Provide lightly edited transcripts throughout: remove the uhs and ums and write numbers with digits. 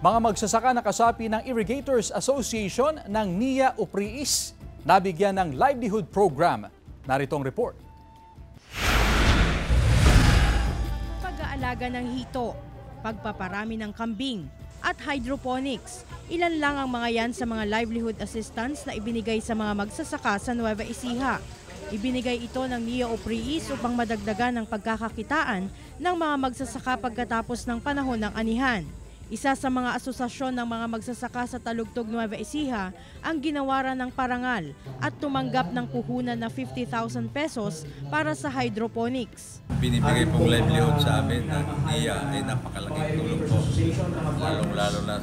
Mga magsasaka na kasapi ng Irrigators Association ng NIA Upriis nabigyan ng livelihood program. Narito ang report. Pag-aalaga ng hito, pagpaparami ng kambing at hydroponics. Ilan lang ang mga yan sa mga livelihood assistance na ibinigay sa mga magsasaka sa Nueva Ecija. Ibinigay ito ng NIA Upriis upang madagdagan ang pagkakakitaan ng mga magsasaka pagkatapos ng panahon ng anihan. Isa sa mga asosasyon ng mga magsasaka sa Talugtog, Nueva Ecija ang ginawaran ng parangal at tumanggap ng puhunan na 50,000 pesos para sa hydroponics. Binibigay pong livelihood sa amin ng NIA ay napakalaking tulong po. Lalong-lalo na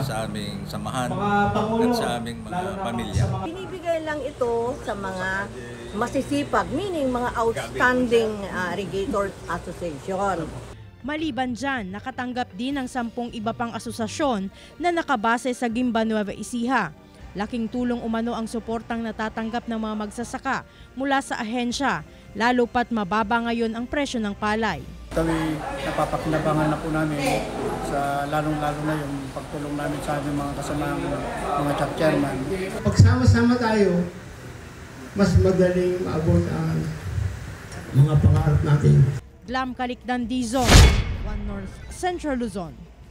sa aming samahan at sa aming mga pamilya. Binibigay lang ito sa mga masisipag, meaning mga outstanding Irrigators Association. Maliban dyan, nakatanggap din ng 10 iba pang asosasyon na nakabase sa Gimba, Nueva Ecija. Laking tulong umano ang suportang natatanggap ng mga magsasaka mula sa ahensya, lalo pat mababa ngayon ang presyo ng palay. Kami napapakinabangan na po namin sa lalong-lalo na yung pagtulong namin sa aming mga kasamang mga chairman. Pagsama-sama tayo, mas madaling maabot ang mga pangarap natin. Glam Kalikdan, Dizon, One North Central Luzon.